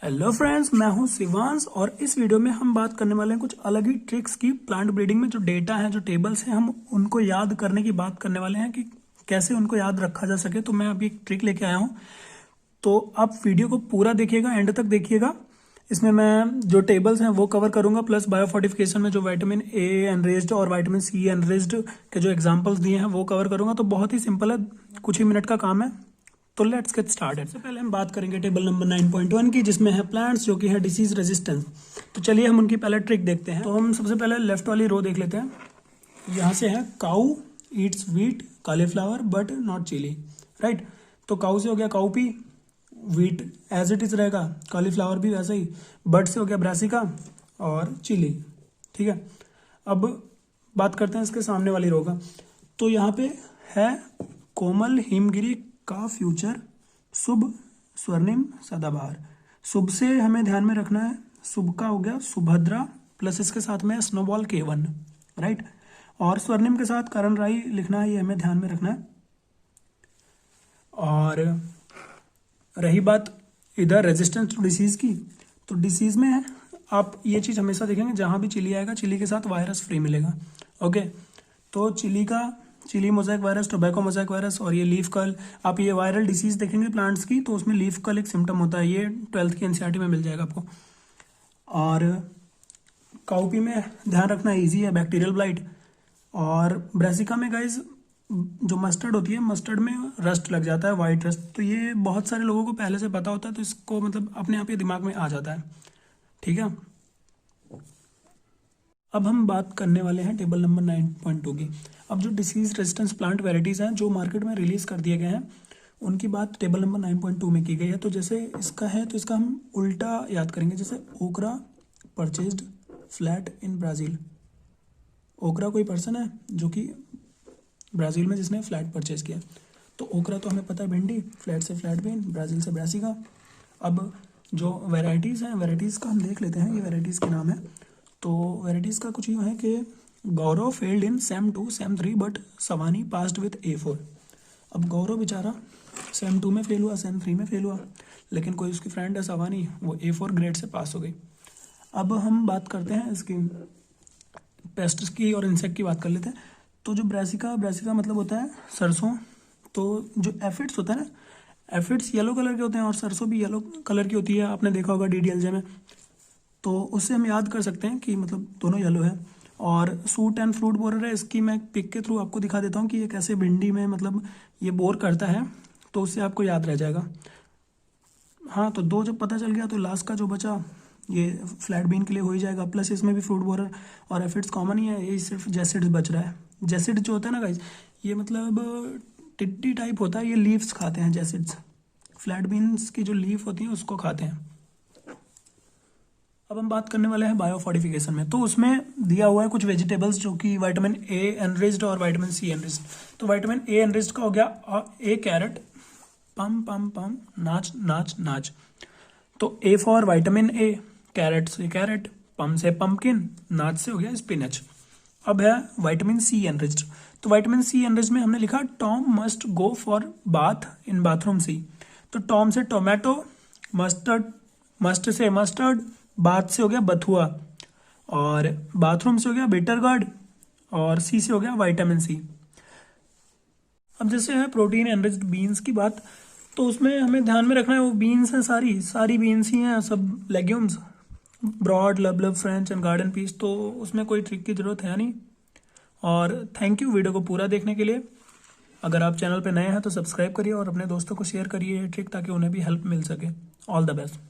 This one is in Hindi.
हेलो फ्रेंड्स, मैं हूं शिवांश और इस वीडियो में हम बात करने वाले हैं कुछ अलग ही ट्रिक्स की। प्लांट ब्रीडिंग में जो डेटा है, जो टेबल्स हैं, हम उनको याद करने की बात करने वाले हैं कि कैसे उनको याद रखा जा सके। तो मैं अभी एक ट्रिक लेके आया हूं, तो आप वीडियो को पूरा देखिएगा, एंड तक देखिएगा। इसमें मैं जो टेबल्स हैं वो कवर करूंगा, प्लस बायोफोर्टिफिकेशन में जो विटामिन ए एनरिच्ड और विटामिन सी एनरिच्ड के जो एग्जांपल्स दिए हैं वो कवर करूंगा। तो बहुत ही सिंपल है, कुछ ही मिनट का काम है। तो लेट्स गेट स्टार्टेड। सबसे पहले हम बात करेंगे टेबल नंबर 9.1 की, जिसमें है प्लांट्स, जो कि है डिसीज रेजिस्टेंस। तो चलिए हम उनकी पहले ट्रिक देखते हैं। तो हम सबसे पहले लेफ्ट वाली रो देख लेते हैं। यहाँ से है cow eats wheat cauliflower but not chilli, right. तो काऊ से हो गया cowpea, wheat as it is रहेगा, कॉलीफ्लावर भी वैसे ही, बट से हो गया ब्रासिका और चिली, ठीक है। अब बात करते हैं इसके सामने वाली रो का। तो यहाँ पे है कोमल हिमगिरी का फ्यूचर शुभ स्वर्णिम सदाबहार। शुभ से हमें ध्यान में रखना है, शुभ का हो गया सुभद्रा, प्लस इसके साथ में स्नोबॉल K1, राइट। और स्वर्णिम के साथ करण राई लिखना है, ये हमें ध्यान में रखना है। और रही बात इधर रेजिस्टेंस टू डिसीज की, तो डिसीज में आप ये चीज हमेशा देखेंगे, जहां भी चिली आएगा चिली के साथ वायरस फ्री मिलेगा, ओके। तो chilli mosaic virus, tobacco mosaic virus और ये लीफ कर्ल, आप ये वायरल डिसीज देखेंगे प्लांट्स की, तो उसमें लीफ कर्ल एक सिम्टम होता है। ये 12th की एनसीईआरटी में मिल जाएगा आपको। और काउपी में ध्यान रखना इजी है, बैक्टीरियल ब्लाइट। और ब्रासिका में गाइज जो मस्टर्ड होती है, मस्टर्ड में रस्ट लग जाता है, वाइट रस्ट। तो ये बहुत सारे लोगों को पहले से पता होता है, तो इसको मतलब अपने आप ही दिमाग में आ जाता है, ठीक है। अब हम बात करने वाले हैं टेबल नंबर 9.2 की। अब जो डिसीज रेजिस्टेंस प्लांट वेराइटीज़ हैं जो मार्केट में रिलीज कर दिए गए हैं, उनकी बात टेबल नंबर 9.2 में की गई है। तो जैसे इसका है, तो इसका हम उल्टा याद करेंगे। जैसे ओकरा परचेज्ड फ्लैट इन ब्राज़ील। ओकरा कोई पर्सन है जो कि ब्राज़ील में जिसने फ्लैट परचेज किया। तो ओकरा तो हमें पता है भिंडी, फ्लैट से फ्लैट बीन, ब्राज़ील से ब्रासिका। अब जो वेराइटीज़ हैं, वेराइटीज़ का हम देख लेते हैं, ये वेराइटीज़ के नाम है। तो वेराइटीज़ का कुछ यूँ है कि Gaurav failed in sem 2 sem 3 but Savani passed with A4। अब गौरव बेचारा सेम 2 में फेल हुआ, सेम 3 में फेल हुआ, लेकिन कोई उसकी फ्रेंड है सवानी, वो A4 ग्रेड से पास हो गई। अब हम बात करते हैं इसकी पेस्ट्स की और इंसेक्ट की बात कर लेते हैं। तो जो ब्रासिका मतलब होता है सरसों। तो जो एफिड्स होता है ना, एफिड्स येलो कलर के होते हैं और सरसों भी येलो कलर की होती है, आपने देखा होगा DDLJ में। तो उससे हम याद कर सकते हैं कि मतलब दोनों येलो है। और सूट एंड फ्रूट बोरर है, इसकी मैं पिक के थ्रू आपको दिखा देता हूँ कि ये कैसे भिंडी में मतलब ये बोर करता है, तो उससे आपको याद रह जाएगा। हाँ, तो 2 जब पता चल गया, तो लास्ट का जो बचा ये फ्लैट बीन के लिए हो ही जाएगा। प्लस इसमें भी फ्रूट बोरर और एफिड्स कॉमन ही है, ये सिर्फ जैसिड्स बच रहा है। जैसिड जो होता है ना गाइज, ये मतलब टिड्डी टाइप होता है, ये लीव्स खाते हैं जैसिड्स। फ्लैट बीन्स की जो लीफ होती है उसको खाते हैं। अब हम बात करने वाले हैं बायोफोर्टिफिकेशन में। तो उसमें दिया हुआ है कुछ वेजिटेबल्स जो कि विटामिन A एनरिच्ड और विटामिन C एनरिच्ड। तो विटामिन A एनरिच्ड का हो गया A कैरेट, पम पम पम नाच नाच नाच। तो A for vitamin A, carrot से कैरेट, पम से पम्पकिन, नाच से हो गया स्पिनच। अब है विटामिन C एनरिच्ड। तो विटामिन C एनरिच्ड में हमने लिखा Tom must go for bath in bathroom C. तो टॉम से टोमेटो, मस्टर्ड, मस्ट से मस्टर्ड, बाथ से हो गया बथुआ, और बाथरूम से हो गया बिटर गार्ड, और सी से हो गया विटामिन C। अब जैसे है प्रोटीन एनरिच्ड बीन्स की बात, तो उसमें हमें ध्यान में रखना है वो बीन्स हैं, सारी बीन्स ही हैं, सब legumes, broad, lablab, French and garden peas. तो उसमें कोई ट्रिक की जरूरत है नहीं। और थैंक यू वीडियो को पूरा देखने के लिए। अगर आप चैनल पर नए हैं तो सब्सक्राइब करिए और अपने दोस्तों को शेयर करिए ये ट्रिक, ताकि उन्हें भी हेल्प मिल सके। All the best.